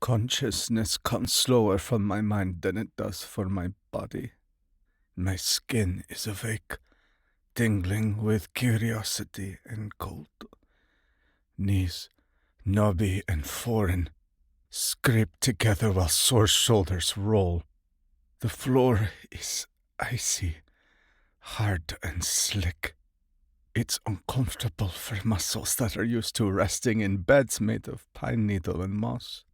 Consciousness comes slower from my mind than it does for my body. My skin is awake, tingling with curiosity and cold. Knees, knobby and foreign, scraped together while sore shoulders roll. The floor is icy, hard and slick. It's uncomfortable for muscles that are used to resting in beds made of pine needle and moss.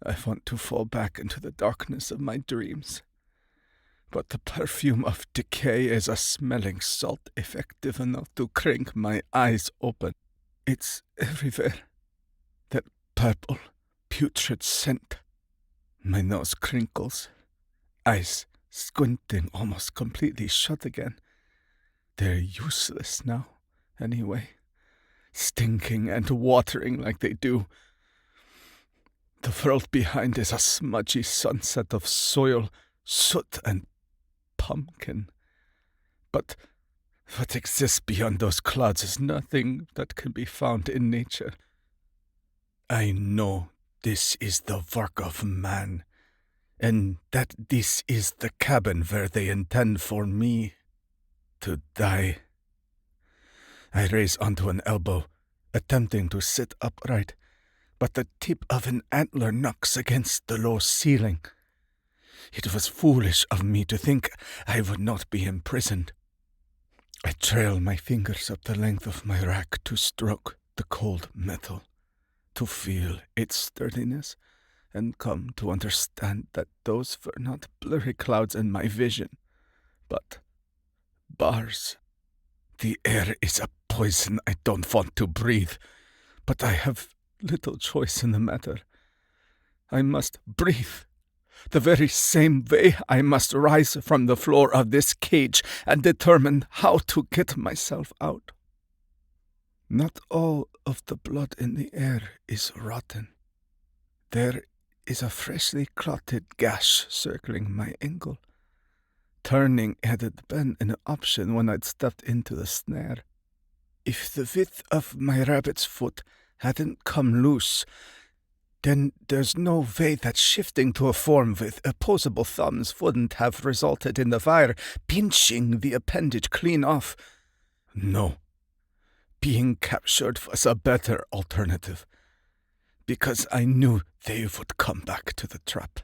I want to fall back into the darkness of my dreams. But the perfume of decay is a smelling salt effective enough to crank my eyes open. It's everywhere. That purple, putrid scent. My nose crinkles. Eyes squinting almost completely shut again. They're useless now, anyway. Stinking and watering like they do. The world behind is a smudgy sunset of soil, soot, and pumpkin. But what exists beyond those clouds is nothing that can be found in nature. I know this is the work of man, and that this is the cabin where they intend for me to die. I raise onto an elbow, attempting to sit upright, but the tip of an antler knocks against the low ceiling. It was foolish of me to think I would not be imprisoned. I trail my fingers up the length of my rack to stroke the cold metal, to feel its sturdiness, and come to understand that those were not blurry clouds in my vision, but bars. The air is a poison I don't want to breathe, but I have little choice in the matter. I must breathe. The very same way I must rise from the floor of this cage and determine how to get myself out. Not all of the blood in the air is rotten. There is a freshly clotted gash circling my ankle. Turning had been an option when I'd stepped into the snare. If the width of my rabbit's foot hadn't come loose, then there's no way that shifting to a form with opposable thumbs wouldn't have resulted in the wire pinching the appendage clean off. No. Being captured was a better alternative. Because I knew they would come back to the trap.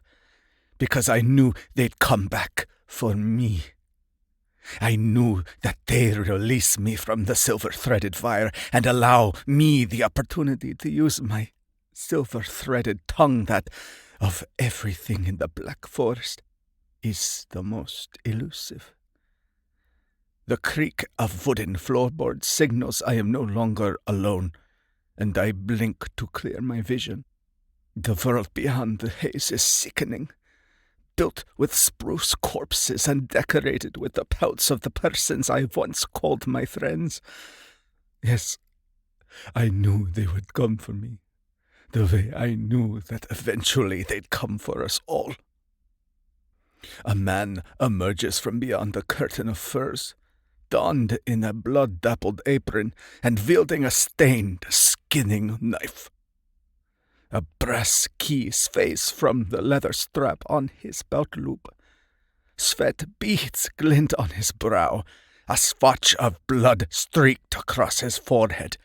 Because I knew they'd come back for me. I knew that they'd release me from the silver-threaded wire and allow me the opportunity to use my silver-threaded tongue that, of everything in the Black Forest, is the most elusive. The creak of wooden floorboards signals I am no longer alone, and I blink to clear my vision. The world beyond the haze is sickening. Built with spruce corpses and decorated with the pelts of the persons I once called my friends. Yes, I knew they would come for me, the way I knew that eventually they'd come for us all. A man emerges from beyond the curtain of furs, donned in a blood-dappled apron and wielding a stained, skinning knife. A brass key sways from the leather strap on his belt loop. Sweat beads glint on his brow. A swatch of blood streaked across his forehead.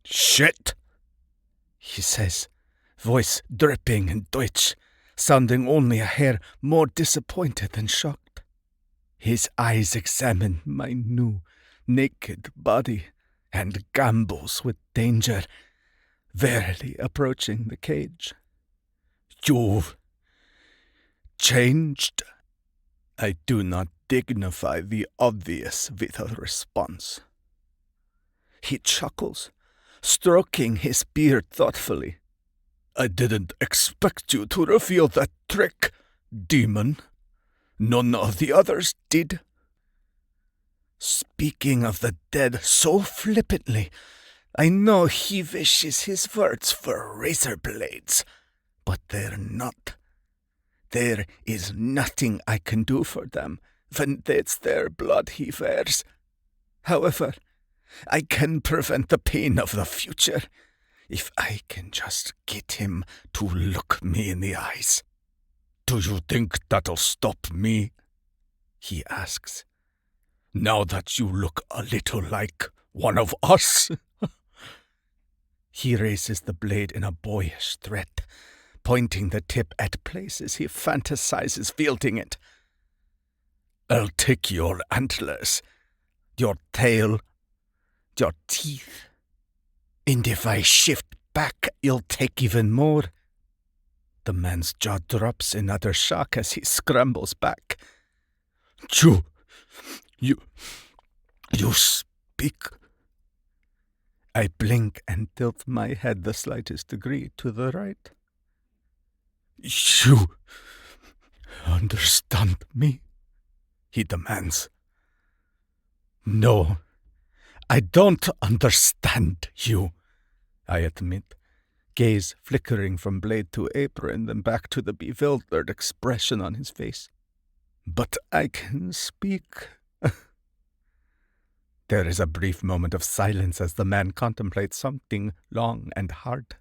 "Shit!" he says, voice dripping in Deutsch, sounding only a hair more disappointed than shocked. His eyes examine my new, naked body and gambles with danger, warily approaching the cage. "You've changed." I do not dignify the obvious with a response. He chuckles, stroking his beard thoughtfully. "I didn't expect you to reveal that trick, demon. None of the others did." Speaking of the dead so flippantly, I know he wishes his words were razor blades, but they're not. There is nothing I can do for them when it's their blood he wears. However, I can prevent the pain of the future. If I can just get him to look me in the eyes. Do you think that'll stop me? He asks. Now that you look a little like one of us. He raises the blade in a boyish threat, pointing the tip at places he fantasizes wielding it. I'll take your antlers, your tail, your teeth. And if I shift back, you'll take even more. The man's jaw drops in utter shock as he scrambles back. You speak. I blink and tilt my head the slightest degree to the right. You understand me? He demands. No, I don't understand you, I admit, gaze flickering from blade to apron, then back to the bewildered expression on his face. But I can speak. There is a brief moment of silence as the man contemplates something long and hard.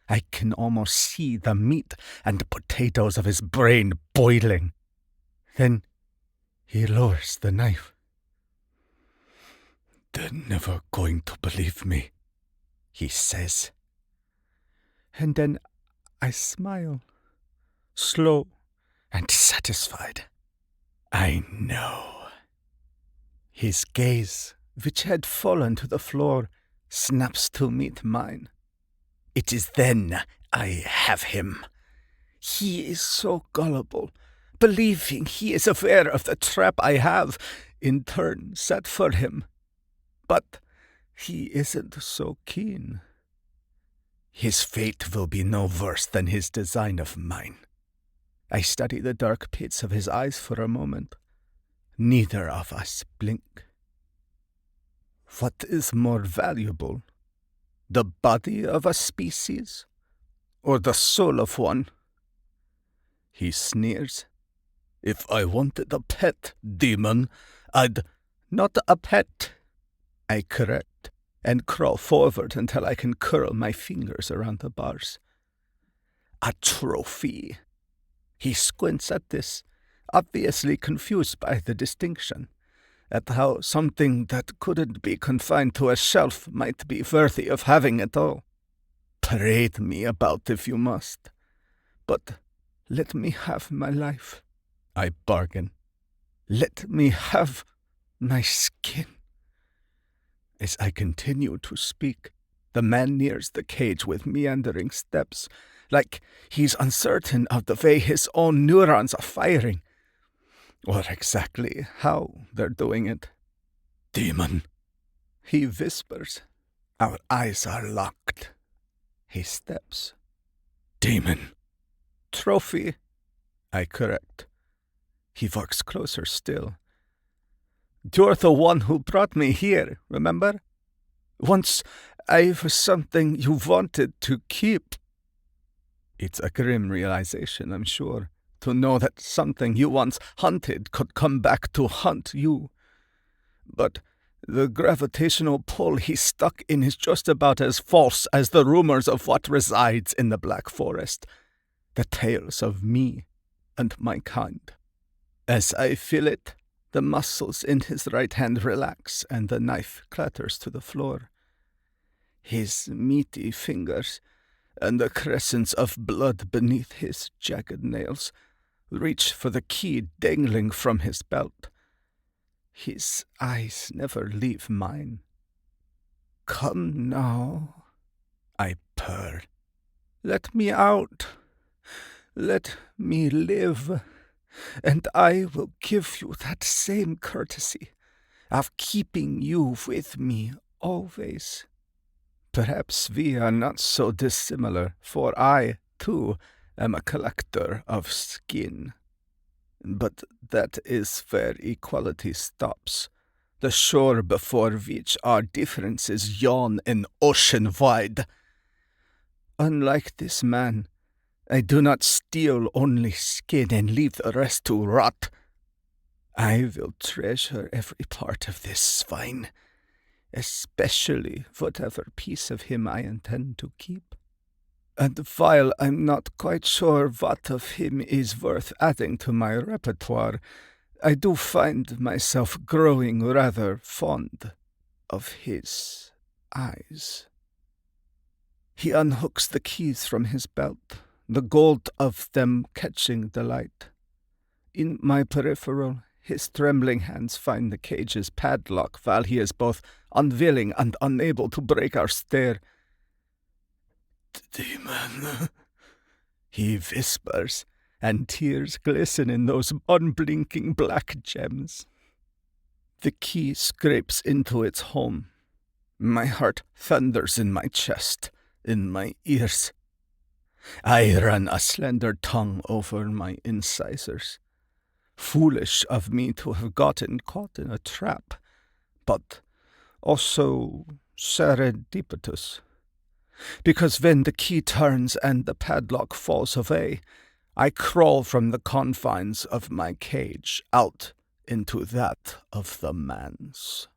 I can almost see the meat and potatoes of his brain boiling. Then he lowers the knife. They're never going to believe me, he says. And then I smile, slow and satisfied. I know. His gaze, which had fallen to the floor, snaps to meet mine. It is then I have him. He is so gullible, believing he is aware of the trap I have, in turn, set for him. But he isn't so keen. His fate will be no worse than his design of mine. I study the dark pits of his eyes for a moment. Neither of us blink. What is more valuable, the body of a species or the soul of one? He sneers. If I wanted a pet, demon, I'd... Not a pet, I correct, and crawl forward until I can curl my fingers around the bars. A trophy. He squints at this, obviously confused by the distinction, at how something that couldn't be confined to a shelf might be worthy of having it all. Parade me about if you must, but let me have my life, I bargain. Let me have my skin. As I continue to speak, the man nears the cage with meandering steps, like he's uncertain of the way his own neurons are firing, or exactly how they're doing it. Demon, he whispers. Our eyes are locked. He steps. Demon. Trophy, I correct. He walks closer still. You're the one who brought me here, remember? Once I was something you wanted to keep. It's a grim realization, I'm sure, to know that something you once hunted could come back to hunt you. But the gravitational pull he's stuck in is just about as false as the rumors of what resides in the Black Forest, the tales of me and my kind. As I feel it, the muscles in his right hand relax and the knife clatters to the floor. His meaty fingers and the crescents of blood beneath his jagged nails reach for the key dangling from his belt. His eyes never leave mine. Come now, I purr. Let me out. Let me live, and I will give you that same courtesy of keeping you with me always. Perhaps we are not so dissimilar, for I, too, am a collector of skin. But that is where equality stops, the shore before which our differences yawn an ocean wide. Unlike this man, I do not steal only skin and leave the rest to rot. I will treasure every part of this swine, especially whatever piece of him I intend to keep. And while I'm not quite sure what of him is worth adding to my repertoire, I do find myself growing rather fond of his eyes. He unhooks the keys from his belt, the gold of them catching the light. In my peripheral, his trembling hands find the cage's padlock while he is both unwilling and unable to break our stare. "Demon," he whispers, and tears glisten in those unblinking black gems. The key scrapes into its home. My heart thunders in my chest, in my ears. I run a slender tongue over my incisors. Foolish of me to have gotten caught in a trap, but also serendipitous. Because when the key turns and the padlock falls away, I crawl from the confines of my cage out into that of the man's.